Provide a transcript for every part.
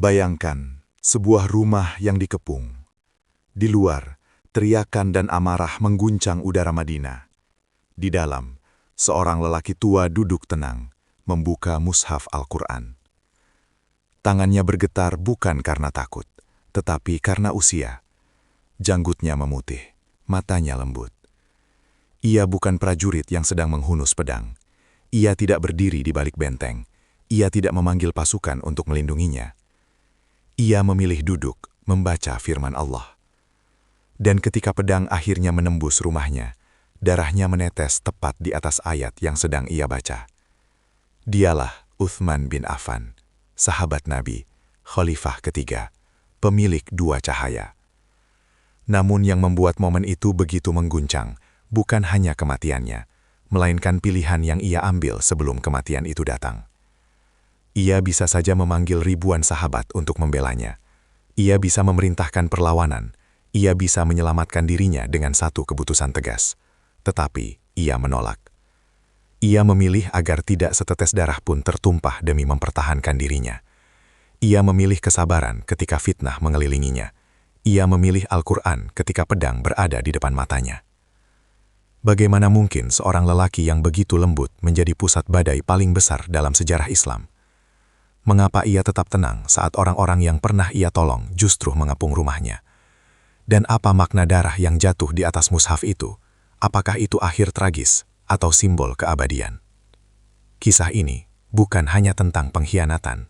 Bayangkan, sebuah rumah yang dikepung. Di luar, teriakan dan amarah mengguncang udara Madinah. Di dalam, seorang lelaki tua duduk tenang, membuka mushaf Al-Quran. Tangannya bergetar bukan karena takut, tetapi karena usia. Janggutnya memutih, matanya lembut. Ia bukan prajurit yang sedang menghunus pedang. Ia tidak berdiri di balik benteng. Ia tidak memanggil pasukan untuk melindunginya. Ia memilih duduk, membaca firman Allah. Dan ketika pedang akhirnya menembus rumahnya, darahnya menetes tepat di atas ayat yang sedang ia baca. Dialah Uthman bin Affan, sahabat Nabi, khalifah ketiga, pemilik dua cahaya. Namun yang membuat momen itu begitu mengguncang, bukan hanya kematiannya, melainkan pilihan yang ia ambil sebelum kematian itu datang. Ia bisa saja memanggil ribuan sahabat untuk membelanya. Ia bisa memerintahkan perlawanan. Ia bisa menyelamatkan dirinya dengan satu keputusan tegas. Tetapi ia menolak. Ia memilih agar tidak setetes darah pun tertumpah demi mempertahankan dirinya. Ia memilih kesabaran ketika fitnah mengelilinginya. Ia memilih Al-Quran ketika pedang berada di depan matanya. Bagaimana mungkin seorang lelaki yang begitu lembut menjadi pusat badai paling besar dalam sejarah Islam? Mengapa ia tetap tenang saat orang-orang yang pernah ia tolong justru mengepung rumahnya? Dan apa makna darah yang jatuh di atas mushaf itu? Apakah itu akhir tragis atau simbol keabadian? Kisah ini bukan hanya tentang pengkhianatan.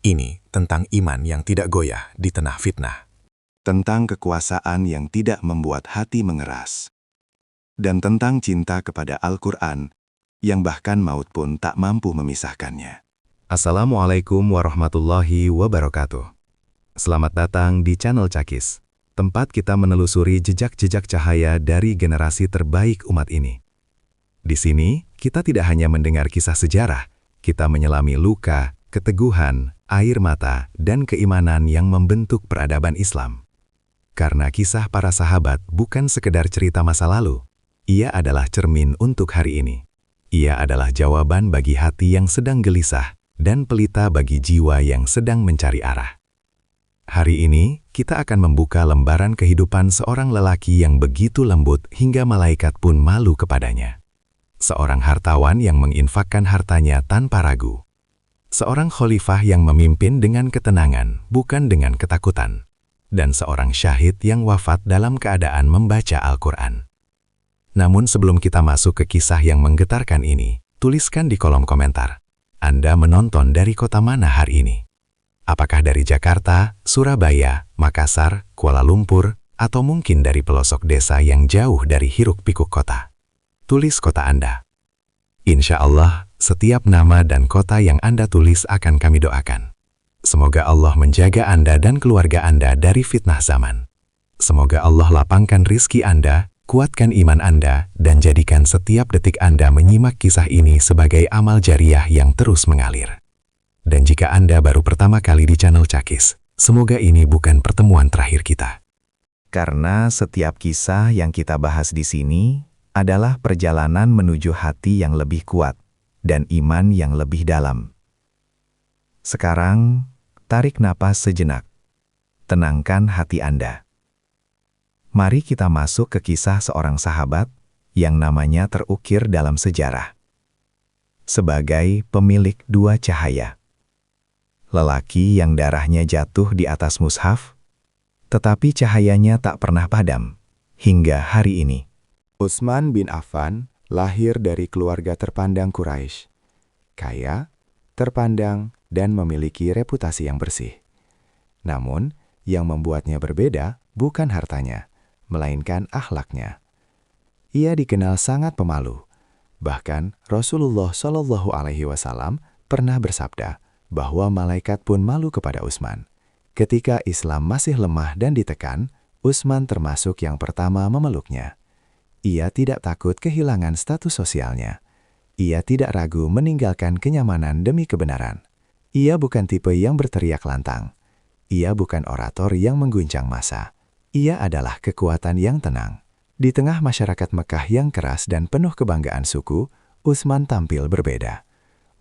Ini tentang iman yang tidak goyah di tengah fitnah. Tentang kekuasaan yang tidak membuat hati mengeras. Dan tentang cinta kepada Al-Quran, yang bahkan maut pun tak mampu memisahkannya. Assalamualaikum warahmatullahi wabarakatuh. Selamat datang di channel Cakis, tempat kita menelusuri jejak-jejak cahaya dari generasi terbaik umat ini. Di sini, kita tidak hanya mendengar kisah sejarah, kita menyelami luka, keteguhan, air mata, dan keimanan yang membentuk peradaban Islam. Karena kisah para sahabat bukan sekedar cerita masa lalu, ia adalah cermin untuk hari ini. Ia adalah jawaban bagi hati yang sedang gelisah, dan pelita bagi jiwa yang sedang mencari arah. Hari ini, kita akan membuka lembaran kehidupan seorang lelaki yang begitu lembut hingga malaikat pun malu kepadanya. Seorang hartawan yang menginfakkan hartanya tanpa ragu. Seorang khalifah yang memimpin dengan ketenangan, bukan dengan ketakutan. Dan seorang syahid yang wafat dalam keadaan membaca Al-Quran. Namun sebelum kita masuk ke kisah yang menggetarkan ini, tuliskan di kolom komentar. Anda menonton dari kota mana hari ini? Apakah dari Jakarta, Surabaya, Makassar, Kuala Lumpur, atau mungkin dari pelosok desa yang jauh dari hiruk-pikuk kota? Tulis kota Anda. Insya Allah, setiap nama dan kota yang Anda tulis akan kami doakan. Semoga Allah menjaga Anda dan keluarga Anda dari fitnah zaman. Semoga Allah lapangkan rizki Anda, kuatkan iman Anda, dan jadikan setiap detik Anda menyimak kisah ini sebagai amal jariah yang terus mengalir. Dan jika Anda baru pertama kali di channel Cakis, semoga ini bukan pertemuan terakhir kita. Karena setiap kisah yang kita bahas di sini adalah perjalanan menuju hati yang lebih kuat dan iman yang lebih dalam. Sekarang, tarik napas sejenak. Tenangkan hati Anda. Mari kita masuk ke kisah seorang sahabat yang namanya terukir dalam sejarah. Sebagai pemilik dua cahaya. Lelaki yang darahnya jatuh di atas mushaf, tetapi cahayanya tak pernah padam, hingga hari ini. Utsman bin Affan lahir dari keluarga terpandang Quraisy. Kaya, terpandang, dan memiliki reputasi yang bersih. Namun, yang membuatnya berbeda bukan hartanya, melainkan akhlaknya. Ia dikenal sangat pemalu. Bahkan Rasulullah SAW pernah bersabda bahwa malaikat pun malu kepada Utsman. Ketika Islam masih lemah dan ditekan, Utsman termasuk yang pertama memeluknya. Ia tidak takut kehilangan status sosialnya. Ia tidak ragu meninggalkan kenyamanan demi kebenaran. Ia bukan tipe yang berteriak lantang. Ia bukan orator yang mengguncang massa. Ia adalah kekuatan yang tenang. Di tengah masyarakat Mekah yang keras dan penuh kebanggaan suku, Utsman tampil berbeda.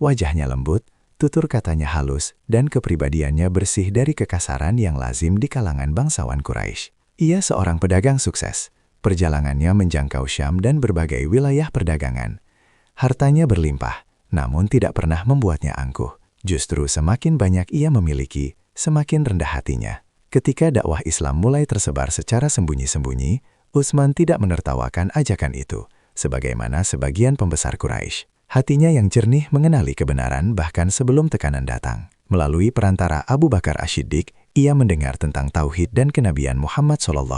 Wajahnya lembut, Tutur katanya halus dan kepribadiannya bersih dari kekasaran yang lazim di kalangan bangsawan Quraisy. Ia seorang pedagang sukses. Perjalanannya menjangkau Syam dan berbagai wilayah perdagangan. Hartanya berlimpah, namun tidak pernah membuatnya angkuh. Justru semakin banyak ia memiliki, semakin rendah hatinya. Ketika dakwah Islam mulai tersebar secara sembunyi-sembunyi, Utsman tidak menertawakan ajakan itu, sebagaimana sebagian pembesar Quraisy. Hatinya yang jernih mengenali kebenaran bahkan sebelum tekanan datang. Melalui perantara Abu Bakar Asy-Syiddiq, ia mendengar tentang tauhid dan kenabian Muhammad SAW.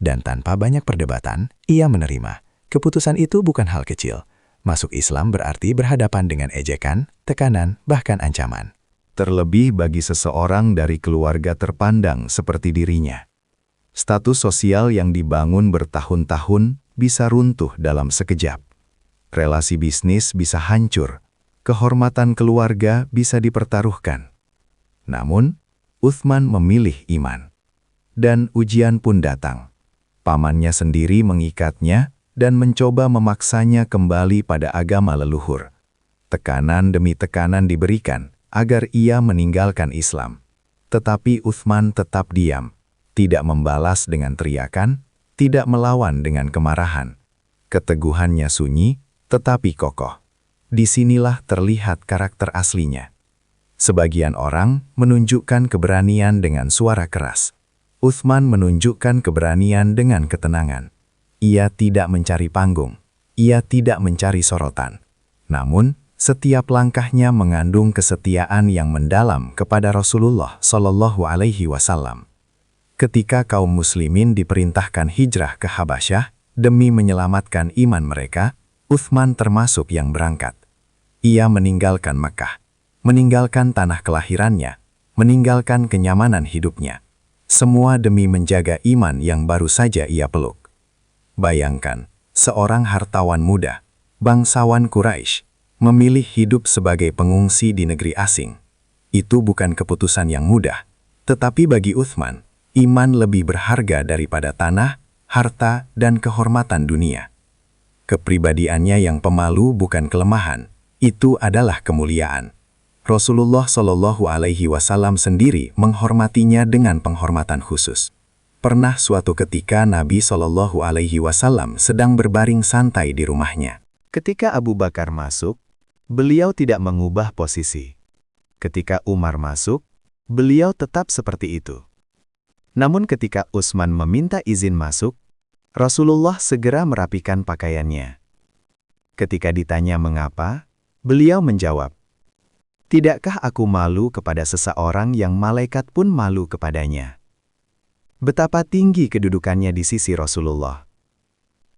Dan tanpa banyak perdebatan, ia menerima. Keputusan itu bukan hal kecil. Masuk Islam berarti berhadapan dengan ejekan, tekanan, bahkan ancaman. Terlebih bagi seseorang dari keluarga terpandang seperti dirinya. Status sosial yang dibangun bertahun-tahun bisa runtuh dalam sekejap. Relasi bisnis bisa hancur, kehormatan keluarga bisa dipertaruhkan. Namun, Utsman memilih iman. Dan ujian pun datang. Pamannya sendiri mengikatnya dan mencoba memaksanya kembali pada agama leluhur. Tekanan demi tekanan diberikan agar ia meninggalkan Islam. Tetapi Utsman tetap diam, tidak membalas dengan teriakan, tidak melawan dengan kemarahan. Keteguhannya sunyi, tetapi kokoh. Disinilah terlihat karakter aslinya. Sebagian orang menunjukkan keberanian dengan suara keras. Utsman menunjukkan keberanian dengan ketenangan. Ia tidak mencari panggung. Ia tidak mencari sorotan. Namun, setiap langkahnya mengandung kesetiaan yang mendalam kepada Rasulullah SAW. Ketika kaum muslimin diperintahkan hijrah ke Habasyah demi menyelamatkan iman mereka, Utsman termasuk yang berangkat. Ia meninggalkan Mekah, meninggalkan tanah kelahirannya, meninggalkan kenyamanan hidupnya. Semua demi menjaga iman yang baru saja ia peluk. Bayangkan, seorang hartawan muda, bangsawan Quraisy, memilih hidup sebagai pengungsi di negeri asing. Itu bukan keputusan yang mudah, tetapi bagi Utsman, iman lebih berharga daripada tanah, harta, dan kehormatan dunia. Kepribadiannya yang pemalu bukan kelemahan, itu adalah kemuliaan. Rasulullah SAW sendiri menghormatinya dengan penghormatan khusus. Pernah suatu ketika Nabi SAW sedang berbaring santai di rumahnya. Ketika Abu Bakar masuk, beliau tidak mengubah posisi. Ketika Umar masuk, beliau tetap seperti itu. Namun ketika Utsman meminta izin masuk, Rasulullah segera merapikan pakaiannya. Ketika ditanya mengapa, beliau menjawab, "Tidakkah aku malu kepada seseorang yang malaikat pun malu kepadanya?" Betapa tinggi kedudukannya di sisi Rasulullah.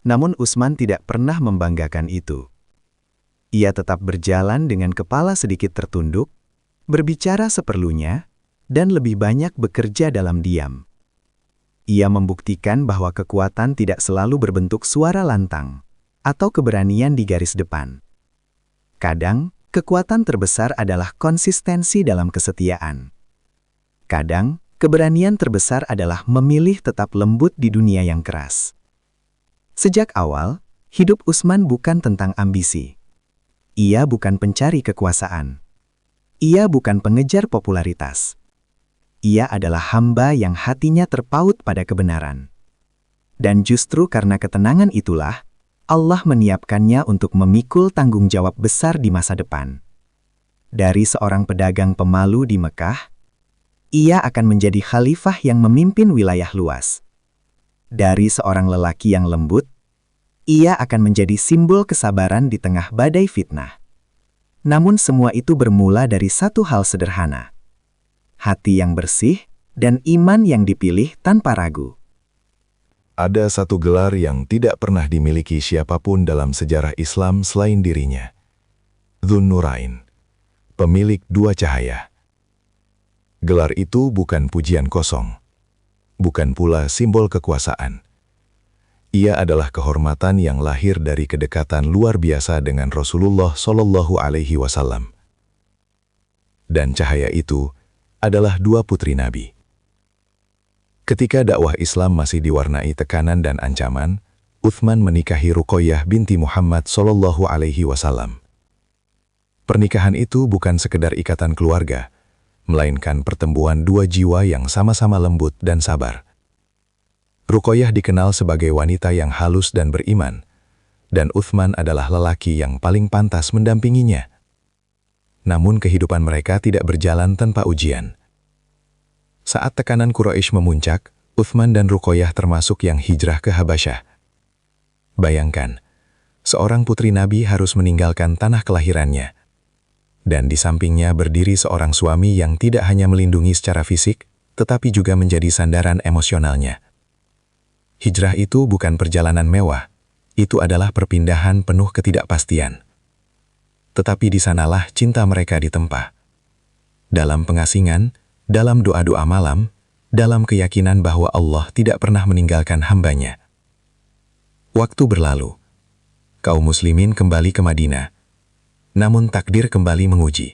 Namun Utsman tidak pernah membanggakan itu. Ia tetap berjalan dengan kepala sedikit tertunduk, berbicara seperlunya, dan lebih banyak bekerja dalam diam. Ia membuktikan bahwa kekuatan tidak selalu berbentuk suara lantang atau keberanian di garis depan. Kadang, kekuatan terbesar adalah konsistensi dalam kesetiaan. Kadang, keberanian terbesar adalah memilih tetap lembut di dunia yang keras. Sejak awal, hidup Utsman bukan tentang ambisi. Ia bukan pencari kekuasaan. Ia bukan pengejar popularitas. Ia adalah hamba yang hatinya terpaut pada kebenaran. Dan justru karena ketenangan itulah, Allah menyiapkannya untuk memikul tanggung jawab besar di masa depan. Dari seorang pedagang pemalu di Mekah, ia akan menjadi khalifah yang memimpin wilayah luas. Dari seorang lelaki yang lembut, ia akan menjadi simbol kesabaran di tengah badai fitnah. Namun semua itu bermula dari satu hal sederhana. Hati yang bersih dan iman yang dipilih tanpa ragu. Ada satu gelar yang tidak pernah dimiliki siapapun dalam sejarah Islam selain dirinya. Dzun Nurain, pemilik dua cahaya. Gelar itu bukan pujian kosong, bukan pula simbol kekuasaan. Ia adalah kehormatan yang lahir dari kedekatan luar biasa dengan Rasulullah SAW. Dan cahaya itu adalah dua putri Nabi. Ketika dakwah Islam masih diwarnai tekanan dan ancaman, Utsman menikahi Ruqayyah binti Muhammad SAW. Pernikahan itu bukan sekedar ikatan keluarga, melainkan pertemuan dua jiwa yang sama-sama lembut dan sabar. Ruqayyah dikenal sebagai wanita yang halus dan beriman, dan Uthman adalah lelaki yang paling pantas mendampinginya. Namun kehidupan mereka tidak berjalan tanpa ujian. Saat tekanan Quraisy memuncak, Uthman dan Ruqayyah termasuk yang hijrah ke Habasyah. Bayangkan, seorang putri Nabi harus meninggalkan tanah kelahirannya. Dan di sampingnya berdiri seorang suami yang tidak hanya melindungi secara fisik, tetapi juga menjadi sandaran emosionalnya. Hijrah itu bukan perjalanan mewah, itu adalah perpindahan penuh ketidakpastian. Tetapi di sanalah cinta mereka ditempa. Dalam pengasingan, dalam doa-doa malam, dalam keyakinan bahwa Allah tidak pernah meninggalkan hambanya. Waktu berlalu. Kaum muslimin kembali ke Madinah. Namun takdir kembali menguji.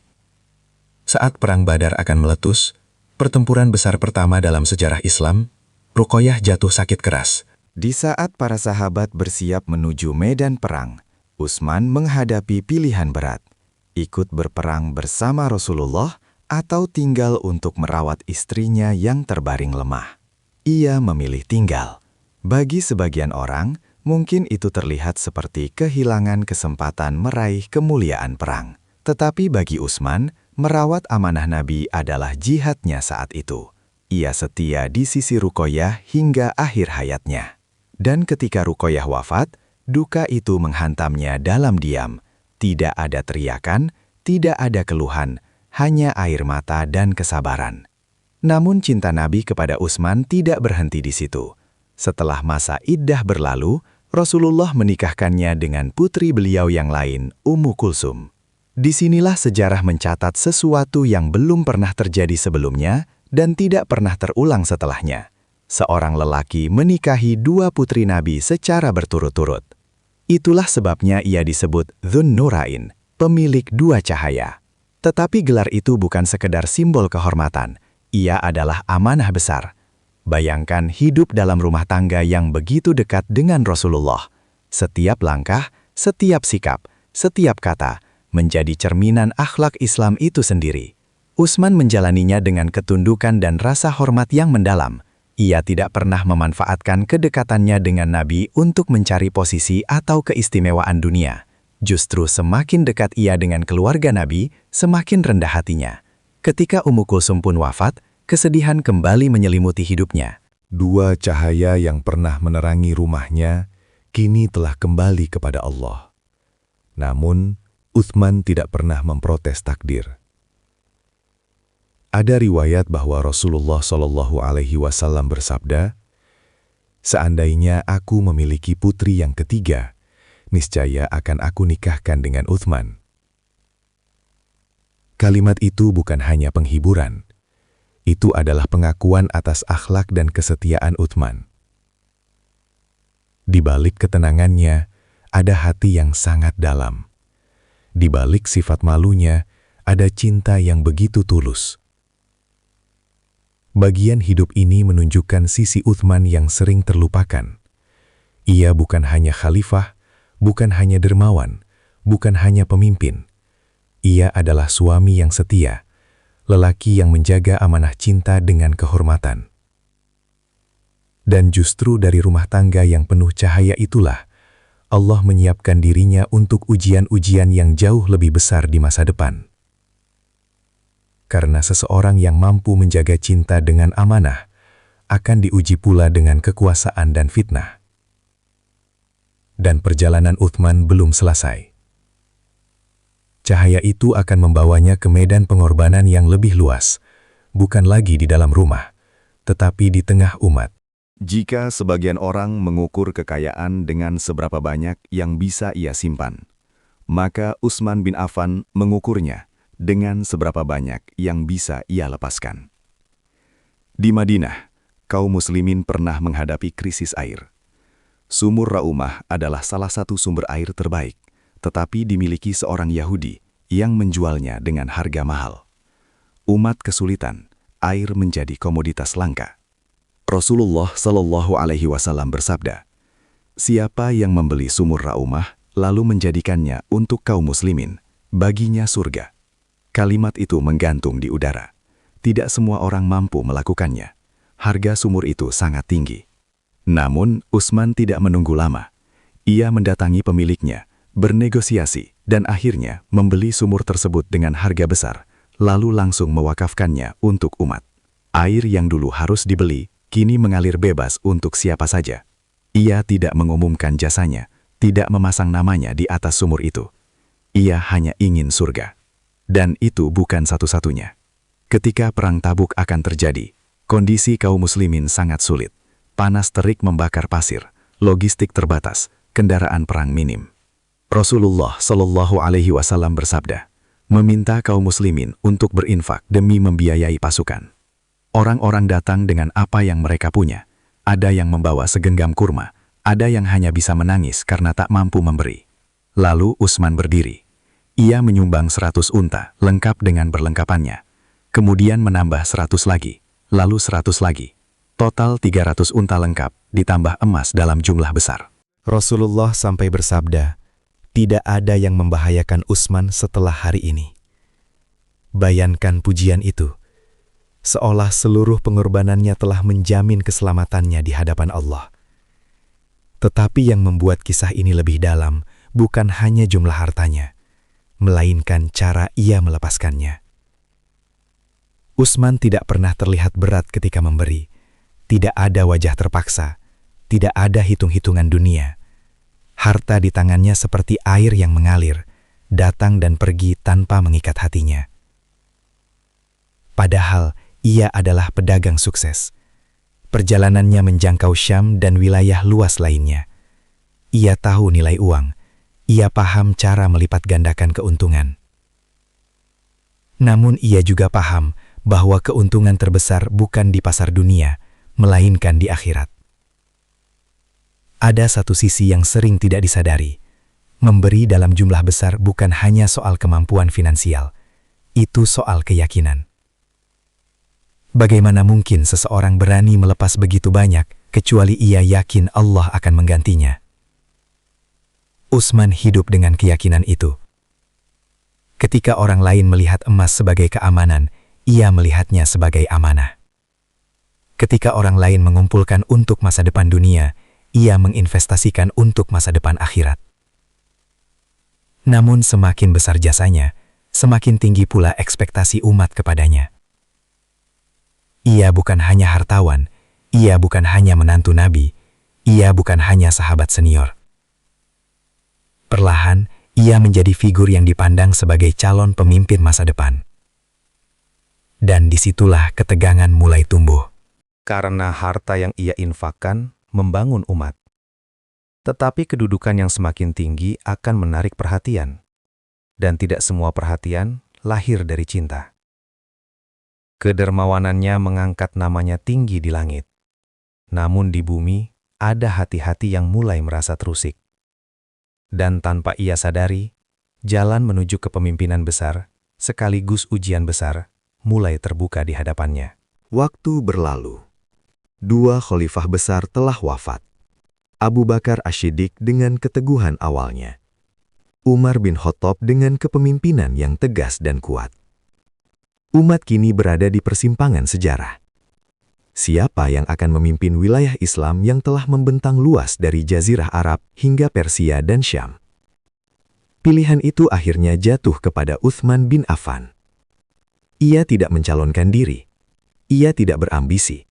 Saat Perang Badar akan meletus, pertempuran besar pertama dalam sejarah Islam, Ruqayyah jatuh sakit keras. Di saat para sahabat bersiap menuju medan perang, Utsman menghadapi pilihan berat, ikut berperang bersama Rasulullah atau tinggal untuk merawat istrinya yang terbaring lemah. Ia memilih tinggal. Bagi sebagian orang, mungkin itu terlihat seperti kehilangan kesempatan meraih kemuliaan perang. Tetapi bagi Utsman, merawat amanah Nabi adalah jihadnya saat itu. Ia setia di sisi Ruqayyah hingga akhir hayatnya. Dan ketika Ruqayyah wafat, duka itu menghantamnya dalam diam. Tidak ada teriakan, tidak ada keluhan, hanya air mata dan kesabaran. Namun cinta Nabi kepada Utsman tidak berhenti di situ. Setelah masa iddah berlalu, Rasulullah menikahkannya dengan putri beliau yang lain, Ummu Kulsum. Disinilah sejarah mencatat sesuatu yang belum pernah terjadi sebelumnya dan tidak pernah terulang setelahnya. Seorang lelaki menikahi dua putri Nabi secara berturut-turut. Itulah sebabnya ia disebut Dzun Nurain, pemilik dua cahaya. Tetapi gelar itu bukan sekedar simbol kehormatan, ia adalah amanah besar. Bayangkan hidup dalam rumah tangga yang begitu dekat dengan Rasulullah. Setiap langkah, setiap sikap, setiap kata, menjadi cerminan akhlak Islam itu sendiri. Utsman menjalaninya dengan ketundukan dan rasa hormat yang mendalam. Ia tidak pernah memanfaatkan kedekatannya dengan Nabi untuk mencari posisi atau keistimewaan dunia. Justru semakin dekat ia dengan keluarga Nabi, semakin rendah hatinya. Ketika Ummu Kulsum pun wafat, kesedihan kembali menyelimuti hidupnya. Dua cahaya yang pernah menerangi rumahnya, kini telah kembali kepada Allah. Namun, Utsman tidak pernah memprotes takdir. Ada riwayat bahwa Rasulullah SAW bersabda, "Seandainya aku memiliki putri yang ketiga, niscaya akan aku nikahkan dengan Utsman." Kalimat itu bukan hanya penghiburan, itu adalah pengakuan atas akhlak dan kesetiaan Utsman. Di balik ketenangannya, ada hati yang sangat dalam. Di balik sifat malunya, ada cinta yang begitu tulus. Bagian hidup ini menunjukkan sisi Utsman yang sering terlupakan. Ia bukan hanya khalifah, bukan hanya dermawan, bukan hanya pemimpin. Ia adalah suami yang setia, lelaki yang menjaga amanah cinta dengan kehormatan. Dan justru dari rumah tangga yang penuh cahaya itulah, Allah menyiapkan dirinya untuk ujian-ujian yang jauh lebih besar di masa depan. Karena seseorang yang mampu menjaga cinta dengan amanah, akan diuji pula dengan kekuasaan dan fitnah. Dan perjalanan Utsman belum selesai. Cahaya itu akan membawanya ke medan pengorbanan yang lebih luas, bukan lagi di dalam rumah, tetapi di tengah umat. Jika sebagian orang mengukur kekayaan dengan seberapa banyak yang bisa ia simpan, maka Utsman bin Affan mengukurnya dengan seberapa banyak yang bisa ia lepaskan. Di Madinah, kaum muslimin pernah menghadapi krisis air. Sumur Raumah adalah salah satu sumber air terbaik, tetapi dimiliki seorang Yahudi yang menjualnya dengan harga mahal. Umat kesulitan, air menjadi komoditas langka. Rasulullah SAW bersabda, "Siapa yang membeli sumur Raumah lalu menjadikannya untuk kaum muslimin, Baginya surga. Kalimat itu menggantung di udara. Tidak semua orang mampu melakukannya. Harga sumur itu sangat tinggi. Namun, Utsman tidak menunggu lama. Ia mendatangi pemiliknya, bernegosiasi, dan akhirnya membeli sumur tersebut dengan harga besar, lalu langsung mewakafkannya untuk umat. Air yang dulu harus dibeli, kini mengalir bebas untuk siapa saja. Ia tidak mengumumkan jasanya, tidak memasang namanya di atas sumur itu. Ia hanya ingin surga. Dan itu bukan satu-satunya. Ketika perang Tabuk akan terjadi, kondisi kaum muslimin sangat sulit. Panas terik membakar pasir, logistik terbatas, kendaraan perang minim. Rasulullah Shallallahu Alaihi Wasallam bersabda, meminta kaum muslimin untuk berinfak demi membiayai pasukan. Orang-orang datang dengan apa yang mereka punya. Ada yang membawa segenggam kurma, ada yang hanya bisa menangis karena tak mampu memberi. Lalu Utsman berdiri. Ia menyumbang 100 unta, lengkap dengan perlengkapannya. Kemudian menambah 100 lagi, lalu 100 lagi. Total 300 unta lengkap, ditambah emas dalam jumlah besar. Rasulullah sampai bersabda, tidak ada yang membahayakan Utsman setelah hari ini. Bayangkan pujian itu, seolah seluruh pengorbanannya telah menjamin keselamatannya di hadapan Allah. Tetapi yang membuat kisah ini lebih dalam, bukan hanya jumlah hartanya, melainkan cara ia melepaskannya. Utsman tidak pernah terlihat berat ketika memberi. Tidak ada wajah terpaksa, tidak ada hitung-hitungan dunia. Harta di tangannya seperti air yang mengalir, datang dan pergi tanpa mengikat hatinya. Padahal ia adalah pedagang sukses. Perjalanannya menjangkau Syam dan wilayah luas lainnya. Ia tahu nilai uang. Ia paham cara melipat gandakan keuntungan. Namun ia juga paham bahwa keuntungan terbesar bukan di pasar dunia, melainkan di akhirat. Ada satu sisi yang sering tidak disadari. Memberi dalam jumlah besar bukan hanya soal kemampuan finansial, itu soal keyakinan. Bagaimana mungkin seseorang berani melepas begitu banyak, kecuali ia yakin Allah akan menggantinya? Utsman hidup dengan keyakinan itu. Ketika orang lain melihat emas sebagai keamanan, ia melihatnya sebagai amanah. Ketika orang lain mengumpulkan untuk masa depan dunia, ia menginvestasikan untuk masa depan akhirat. Namun semakin besar jasanya, semakin tinggi pula ekspektasi umat kepadanya. Ia bukan hanya hartawan, ia bukan hanya menantu Nabi, ia bukan hanya sahabat senior. Perlahan, ia menjadi figur yang dipandang sebagai calon pemimpin masa depan. Dan disitulah ketegangan mulai tumbuh. Karena harta yang ia infakkan membangun umat. Tetapi kedudukan yang semakin tinggi akan menarik perhatian. Dan tidak semua perhatian lahir dari cinta. Kedermawanannya mengangkat namanya tinggi di langit. Namun di bumi, ada hati-hati yang mulai merasa terusik. Dan tanpa ia sadari, jalan menuju kepemimpinan besar, sekaligus ujian besar, mulai terbuka di hadapannya. Waktu berlalu. 2 khalifah besar telah wafat. Abu Bakar Asy-Syiddiq dengan keteguhan awalnya. Umar bin Khattab dengan kepemimpinan yang tegas dan kuat. Umat kini berada di persimpangan sejarah. Siapa yang akan memimpin wilayah Islam yang telah membentang luas dari Jazirah Arab hingga Persia dan Syam? Pilihan itu akhirnya jatuh kepada Utsman bin Affan. Ia tidak mencalonkan diri. Ia tidak berambisi.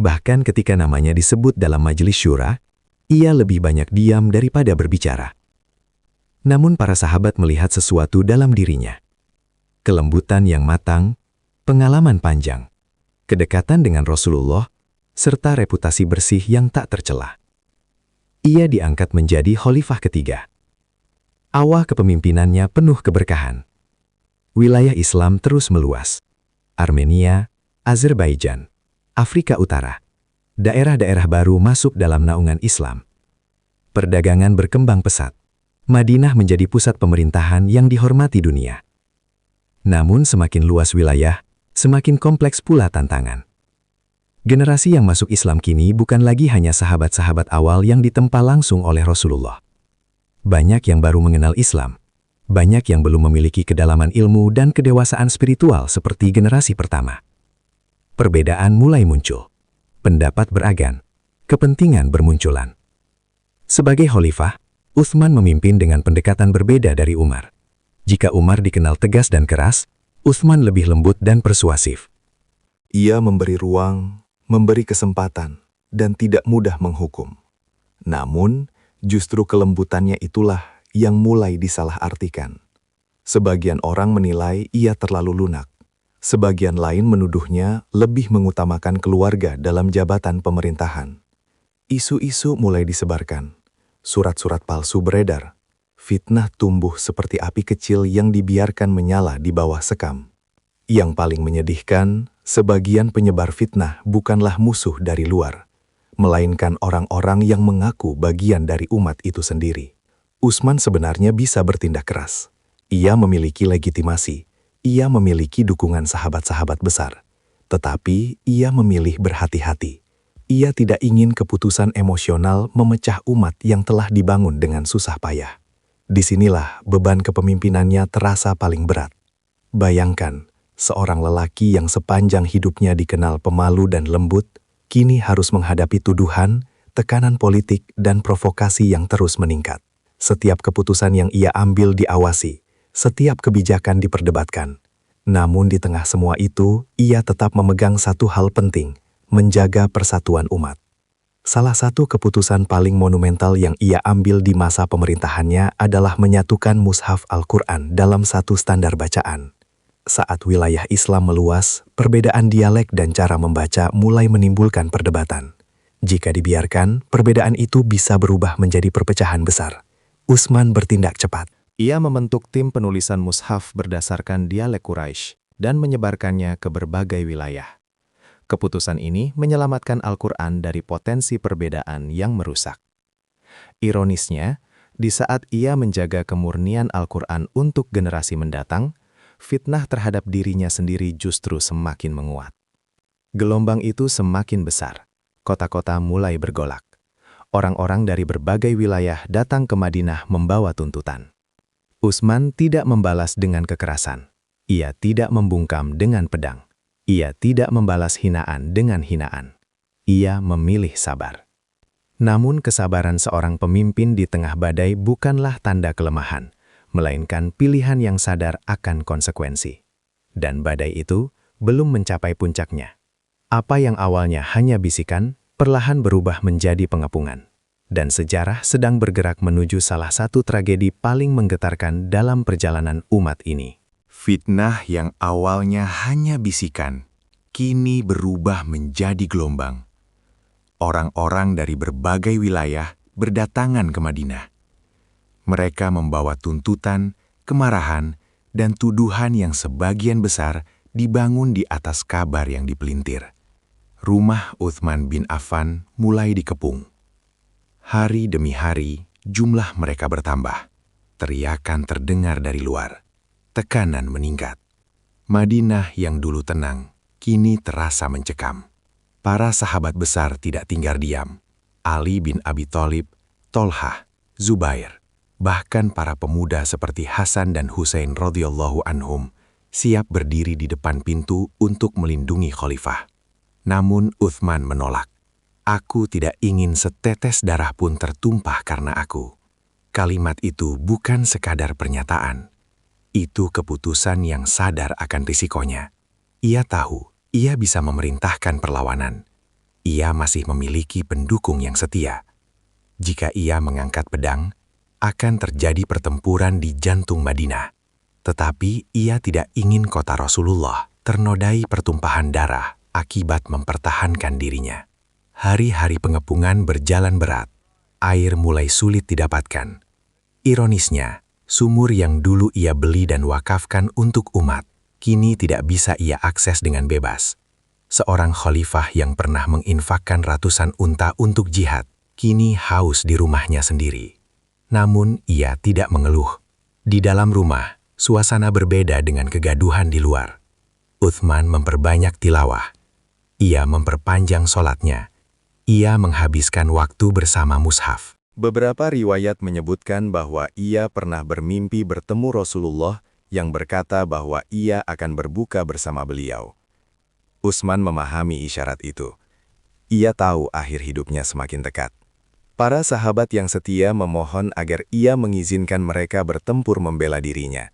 Bahkan ketika namanya disebut dalam majelis syura, ia lebih banyak diam daripada berbicara. Namun para sahabat melihat sesuatu dalam dirinya. Kelembutan yang matang, pengalaman panjang, kedekatan dengan Rasulullah, serta reputasi bersih yang tak tercelah. Ia diangkat menjadi khalifah ketiga. Awal kepemimpinannya penuh keberkahan. Wilayah Islam terus meluas. Armenia, Azerbaijan, Afrika Utara, daerah-daerah baru masuk dalam naungan Islam. Perdagangan berkembang pesat. Madinah menjadi pusat pemerintahan yang dihormati dunia. Namun semakin luas wilayah, semakin kompleks pula tantangan. Generasi yang masuk Islam kini bukan lagi hanya sahabat-sahabat awal yang ditempa langsung oleh Rasulullah. Banyak yang baru mengenal Islam, banyak yang belum memiliki kedalaman ilmu dan kedewasaan spiritual seperti generasi pertama. Perbedaan mulai muncul. Pendapat beragam. Kepentingan bermunculan. Sebagai khalifah, Utsman memimpin dengan pendekatan berbeda dari Umar. Jika Umar dikenal tegas dan keras, Utsman lebih lembut dan persuasif. Ia memberi ruang, memberi kesempatan, dan tidak mudah menghukum. Namun, justru kelembutannya itulah yang mulai disalahartikan. Sebagian orang menilai ia terlalu lunak. Sebagian lain menuduhnya lebih mengutamakan keluarga dalam jabatan pemerintahan. Isu-isu mulai disebarkan. Surat-surat palsu beredar. Fitnah tumbuh seperti api kecil yang dibiarkan menyala di bawah sekam. Yang paling menyedihkan, sebagian penyebar fitnah bukanlah musuh dari luar, melainkan orang-orang yang mengaku bagian dari umat itu sendiri. Utsman sebenarnya bisa bertindak keras. Ia memiliki legitimasi, ia memiliki dukungan sahabat-sahabat besar. Tetapi ia memilih berhati-hati. Ia tidak ingin keputusan emosional memecah umat yang telah dibangun dengan susah payah. Disinilah beban kepemimpinannya terasa paling berat. Bayangkan, seorang lelaki yang sepanjang hidupnya dikenal pemalu dan lembut, kini harus menghadapi tuduhan, tekanan politik, dan provokasi yang terus meningkat. Setiap keputusan yang ia ambil diawasi, setiap kebijakan diperdebatkan. Namun di tengah semua itu, ia tetap memegang satu hal penting, menjaga persatuan umat. Salah satu keputusan paling monumental yang ia ambil di masa pemerintahannya adalah menyatukan mushaf Al-Quran dalam satu standar bacaan. Saat wilayah Islam meluas, perbedaan dialek dan cara membaca mulai menimbulkan perdebatan. Jika dibiarkan, perbedaan itu bisa berubah menjadi perpecahan besar. Utsman bertindak cepat. Ia membentuk tim penulisan mushaf berdasarkan dialek Quraisy dan menyebarkannya ke berbagai wilayah. Keputusan ini menyelamatkan Al-Quran dari potensi perbedaan yang merusak. Ironisnya, di saat ia menjaga kemurnian Al-Quran untuk generasi mendatang, fitnah terhadap dirinya sendiri justru semakin menguat. Gelombang itu semakin besar. Kota-kota mulai bergolak. Orang-orang dari berbagai wilayah datang ke Madinah membawa tuntutan. Utsman tidak membalas dengan kekerasan. Ia tidak membungkam dengan pedang. Ia tidak membalas hinaan dengan hinaan. Ia memilih sabar. Namun kesabaran seorang pemimpin di tengah badai bukanlah tanda kelemahan, melainkan pilihan yang sadar akan konsekuensi. Dan badai itu belum mencapai puncaknya. Apa yang awalnya hanya bisikan, perlahan berubah menjadi pengepungan. Dan sejarah sedang bergerak menuju salah satu tragedi paling menggetarkan dalam perjalanan umat ini. Fitnah yang awalnya hanya bisikan, kini berubah menjadi gelombang. Orang-orang dari berbagai wilayah berdatangan ke Madinah. Mereka membawa tuntutan, kemarahan, dan tuduhan yang sebagian besar dibangun di atas kabar yang dipelintir. Rumah Utsman bin Affan mulai dikepung. Hari demi hari, jumlah mereka bertambah. Teriakan terdengar dari luar. Tekanan meningkat. Madinah yang dulu tenang, kini terasa mencekam. Para sahabat besar tidak tinggal diam. Ali bin Abi Thalib, Tolhah, Zubair, bahkan para pemuda seperti Hasan dan Husain radhiyallahu anhum siap berdiri di depan pintu untuk melindungi khalifah. Namun Utsman menolak. Aku tidak ingin setetes darah pun tertumpah karena aku. Kalimat itu bukan sekadar pernyataan. Itu keputusan yang sadar akan risikonya. Ia tahu, ia bisa memerintahkan perlawanan. Ia masih memiliki pendukung yang setia. Jika ia mengangkat pedang, akan terjadi pertempuran di jantung Madinah. Tetapi ia tidak ingin kota Rasulullah ternodai pertumpahan darah akibat mempertahankan dirinya. Hari-hari pengepungan berjalan berat. Air mulai sulit didapatkan. Ironisnya, sumur yang dulu ia beli dan wakafkan untuk umat, kini tidak bisa ia akses dengan bebas. Seorang khalifah yang pernah menginfakkan ratusan unta untuk jihad, kini haus di rumahnya sendiri. Namun ia tidak mengeluh. Di dalam rumah, suasana berbeda dengan kegaduhan di luar. Utsman memperbanyak tilawah. Ia memperpanjang sholatnya. Ia menghabiskan waktu bersama mushaf. Beberapa riwayat menyebutkan bahwa ia pernah bermimpi bertemu Rasulullah yang berkata bahwa ia akan berbuka bersama beliau. Utsman memahami isyarat itu. Ia tahu akhir hidupnya semakin dekat. Para sahabat yang setia memohon agar ia mengizinkan mereka bertempur membela dirinya.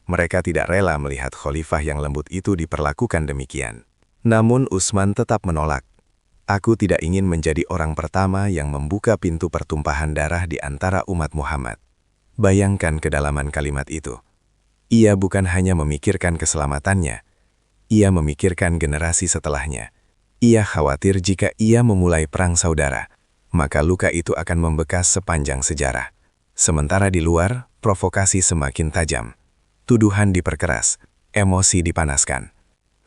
Mereka tidak rela melihat khalifah yang lembut itu diperlakukan demikian. Namun Utsman tetap menolak. Aku tidak ingin menjadi orang pertama yang membuka pintu pertumpahan darah di antara umat Muhammad. Bayangkan kedalaman kalimat itu. Ia bukan hanya memikirkan keselamatannya, ia memikirkan generasi setelahnya. Ia khawatir jika ia memulai perang saudara, maka luka itu akan membekas sepanjang sejarah. Sementara di luar, provokasi semakin tajam. Tuduhan diperkeras, emosi dipanaskan.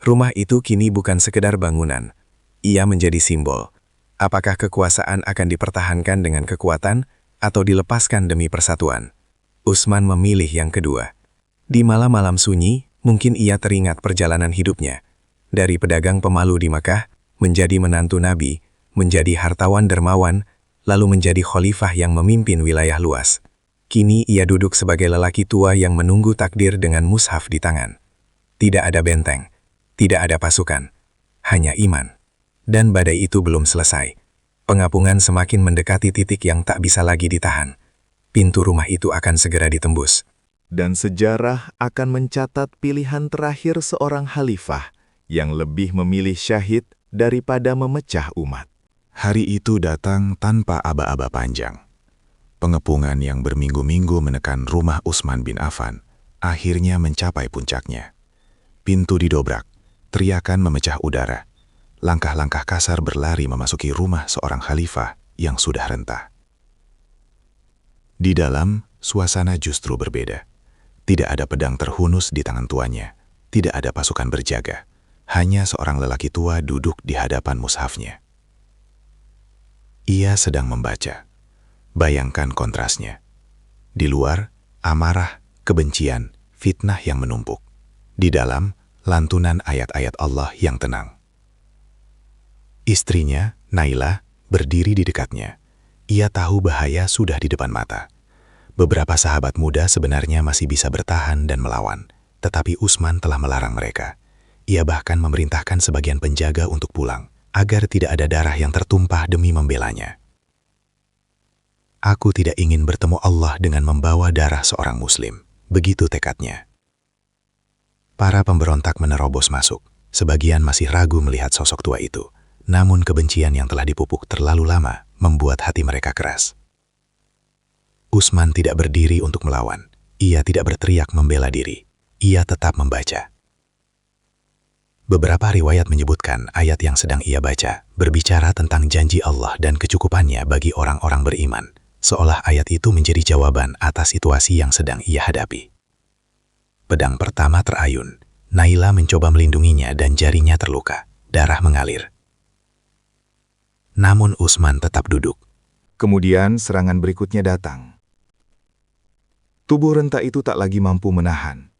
Rumah itu kini bukan sekedar bangunan. Ia menjadi simbol. Apakah kekuasaan akan dipertahankan dengan kekuatan atau dilepaskan demi persatuan? Utsman memilih yang kedua. Di malam-malam sunyi, mungkin ia teringat perjalanan hidupnya. Dari pedagang pemalu di Makkah, menjadi menantu Nabi, menjadi hartawan dermawan, lalu menjadi khalifah yang memimpin wilayah luas. Kini ia duduk sebagai lelaki tua yang menunggu takdir dengan mushaf di tangan. Tidak ada benteng, tidak ada pasukan, hanya iman. Dan badai itu belum selesai. Pengapungan semakin mendekati titik yang tak bisa lagi ditahan. Pintu rumah itu akan segera ditembus. Dan sejarah akan mencatat pilihan terakhir seorang khalifah yang lebih memilih syahid daripada memecah umat. Hari itu datang tanpa aba-aba panjang. Pengepungan yang berminggu-minggu menekan rumah Utsman bin Affan akhirnya mencapai puncaknya. Pintu didobrak, teriakan memecah udara. Langkah-langkah kasar berlari memasuki rumah seorang khalifah yang sudah rentah. Di dalam, suasana justru berbeda. Tidak ada pedang terhunus di tangan tuannya. Tidak ada pasukan berjaga. Hanya seorang lelaki tua duduk di hadapan mushafnya. Ia sedang membaca. Bayangkan kontrasnya. Di luar, amarah, kebencian, fitnah yang menumpuk. Di dalam, lantunan ayat-ayat Allah yang tenang. Istrinya, Naila, berdiri di dekatnya. Ia tahu bahaya sudah di depan mata. Beberapa sahabat muda sebenarnya masih bisa bertahan dan melawan, tetapi Utsman telah melarang mereka. Ia bahkan memerintahkan sebagian penjaga untuk pulang, agar tidak ada darah yang tertumpah demi membelanya. Aku tidak ingin bertemu Allah dengan membawa darah seorang muslim. Begitu tekadnya. Para pemberontak menerobos masuk. Sebagian masih ragu melihat sosok tua itu. Namun kebencian yang telah dipupuk terlalu lama membuat hati mereka keras. Utsman tidak berdiri untuk melawan. Ia tidak berteriak membela diri. Ia tetap membaca. Beberapa riwayat menyebutkan ayat yang sedang ia baca berbicara tentang janji Allah dan kecukupannya bagi orang-orang beriman, seolah ayat itu menjadi jawaban atas situasi yang sedang ia hadapi. Pedang pertama terayun. Naila mencoba melindunginya dan jarinya terluka. Darah mengalir. Namun Utsman tetap duduk. Kemudian serangan berikutnya datang. Tubuh renta itu tak lagi mampu menahan.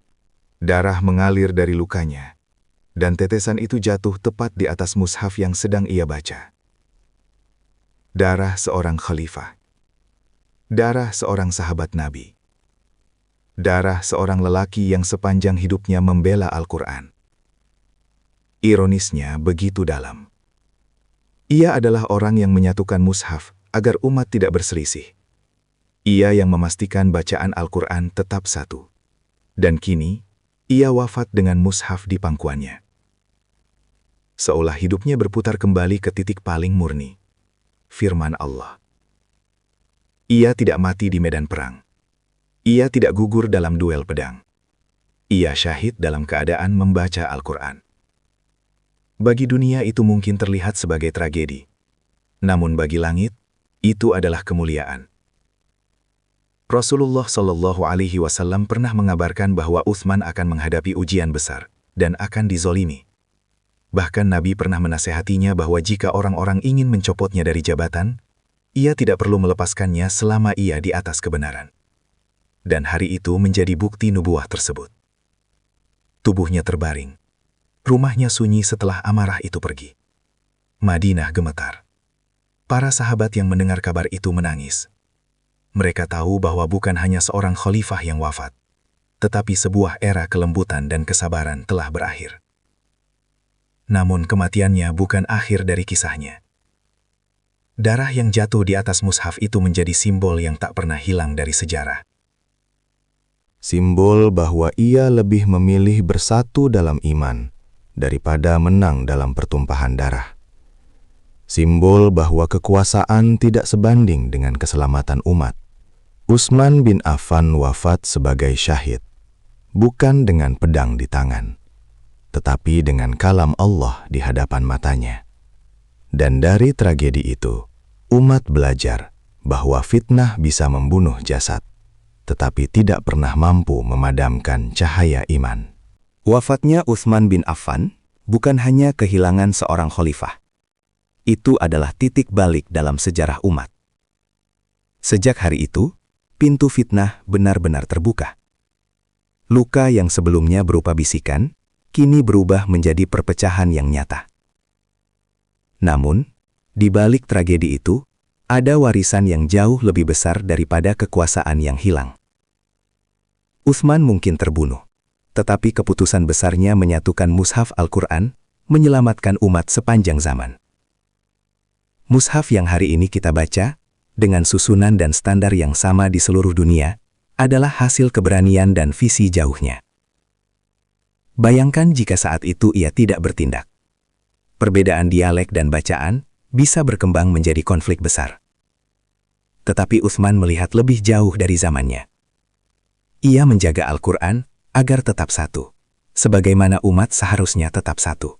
Darah mengalir dari lukanya. Dan tetesan itu jatuh tepat di atas mushaf yang sedang ia baca. Darah seorang khalifah. Darah seorang sahabat Nabi. Darah seorang lelaki yang sepanjang hidupnya membela Al-Quran. Ironisnya begitu dalam. Ia adalah orang yang menyatukan mushaf agar umat tidak berselisih. Ia yang memastikan bacaan Al-Quran tetap satu. Dan kini, ia wafat dengan mushaf di pangkuannya. Seolah hidupnya berputar kembali ke titik paling murni. Firman Allah. Ia tidak mati di medan perang. Ia tidak gugur dalam duel pedang. Ia syahid dalam keadaan membaca Al-Quran. Bagi dunia itu mungkin terlihat sebagai tragedi. Namun bagi langit, itu adalah kemuliaan. Rasulullah Shallallahu Alaihi Wasallam pernah mengabarkan bahwa Utsman akan menghadapi ujian besar dan akan dizolimi. Bahkan Nabi pernah menasehatinya bahwa jika orang-orang ingin mencopotnya dari jabatan, ia tidak perlu melepaskannya selama ia di atas kebenaran. Dan hari itu menjadi bukti nubuah tersebut. Tubuhnya terbaring. Rumahnya sunyi setelah amarah itu pergi. Madinah gemetar. Para sahabat yang mendengar kabar itu menangis. Mereka tahu bahwa bukan hanya seorang khalifah yang wafat, tetapi sebuah era kelembutan dan kesabaran telah berakhir. Namun kematiannya bukan akhir dari kisahnya. Darah yang jatuh di atas mushaf itu menjadi simbol yang tak pernah hilang dari sejarah. Simbol bahwa ia lebih memilih bersatu dalam iman daripada menang dalam pertumpahan darah. Simbol bahwa kekuasaan tidak sebanding dengan keselamatan umat. Utsman bin Affan wafat sebagai syahid, bukan dengan pedang di tangan, tetapi dengan kalam Allah di hadapan matanya. Dan dari tragedi itu, umat belajar bahwa fitnah bisa membunuh jasad, tetapi tidak pernah mampu memadamkan cahaya iman. Wafatnya Utsman bin Affan bukan hanya kehilangan seorang khalifah. Itu adalah titik balik dalam sejarah umat. Sejak hari itu, pintu fitnah benar-benar terbuka. Luka yang sebelumnya berupa bisikan, kini berubah menjadi perpecahan yang nyata. Namun, di balik tragedi itu, ada warisan yang jauh lebih besar daripada kekuasaan yang hilang. Utsman mungkin terbunuh, tetapi keputusan besarnya menyatukan mushaf Al-Quran, menyelamatkan umat sepanjang zaman. Mushaf yang hari ini kita baca, dengan susunan dan standar yang sama di seluruh dunia, adalah hasil keberanian dan visi jauhnya. Bayangkan jika saat itu ia tidak bertindak. Perbedaan dialek dan bacaan bisa berkembang menjadi konflik besar. Tetapi Utsman melihat lebih jauh dari zamannya. Ia menjaga Al-Quran agar tetap satu, sebagaimana umat seharusnya tetap satu.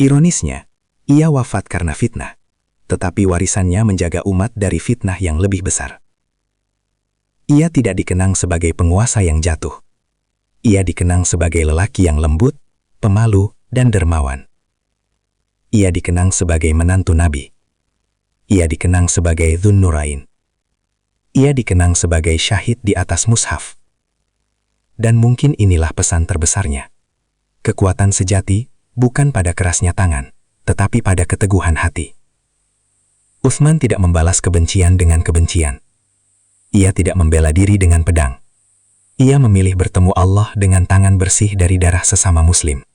Ironisnya, ia wafat karena fitnah, tetapi warisannya menjaga umat dari fitnah yang lebih besar. Ia tidak dikenang sebagai penguasa yang jatuh. Ia dikenang sebagai lelaki yang lembut, pemalu, dan dermawan. Ia dikenang sebagai menantu Nabi. Ia dikenang sebagai Dzun Nurain. Ia dikenang sebagai syahid di atas mushaf. Dan mungkin inilah pesan terbesarnya. Kekuatan sejati bukan pada kerasnya tangan, tetapi pada keteguhan hati. Utsman tidak membalas kebencian dengan kebencian. Ia tidak membela diri dengan pedang. Ia memilih bertemu Allah dengan tangan bersih dari darah sesama muslim.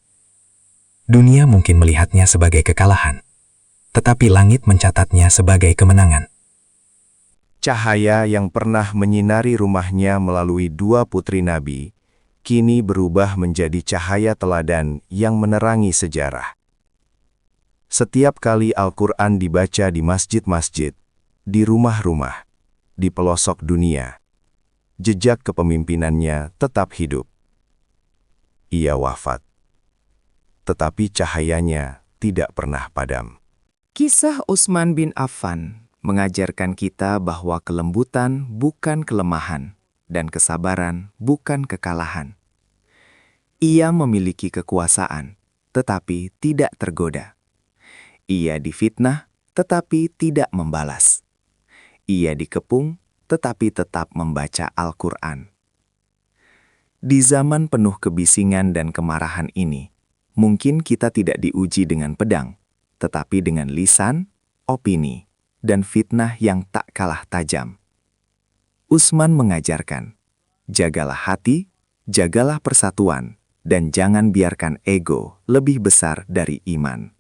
Dunia mungkin melihatnya sebagai kekalahan, tetapi langit mencatatnya sebagai kemenangan. Cahaya yang pernah menyinari rumahnya melalui dua putri Nabi, kini berubah menjadi cahaya teladan yang menerangi sejarah. Setiap kali Al-Quran dibaca di masjid-masjid, di rumah-rumah, di pelosok dunia, jejak kepemimpinannya tetap hidup. Ia wafat, tetapi cahayanya tidak pernah padam. Kisah Utsman bin Affan mengajarkan kita bahwa kelembutan bukan kelemahan dan kesabaran bukan kekalahan. Ia memiliki kekuasaan, tetapi tidak tergoda. Ia difitnah, tetapi tidak membalas. Ia dikepung, tetapi tetap membaca Al-Quran. Di zaman penuh kebisingan dan kemarahan ini, mungkin kita tidak diuji dengan pedang, tetapi dengan lisan, opini, dan fitnah yang tak kalah tajam. Utsman mengajarkan, jagalah hati, jagalah persatuan, dan jangan biarkan ego lebih besar dari iman.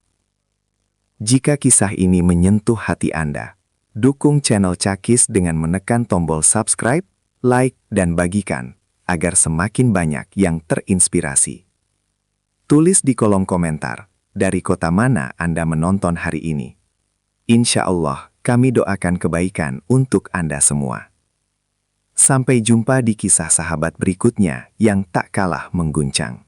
Jika kisah ini menyentuh hati Anda, dukung channel Cakis dengan menekan tombol subscribe, like, dan bagikan, agar semakin banyak yang terinspirasi. Tulis di kolom komentar, dari kota mana Anda menonton hari ini. Insya Allah, kami doakan kebaikan untuk Anda semua. Sampai jumpa di kisah sahabat berikutnya yang tak kalah mengguncang.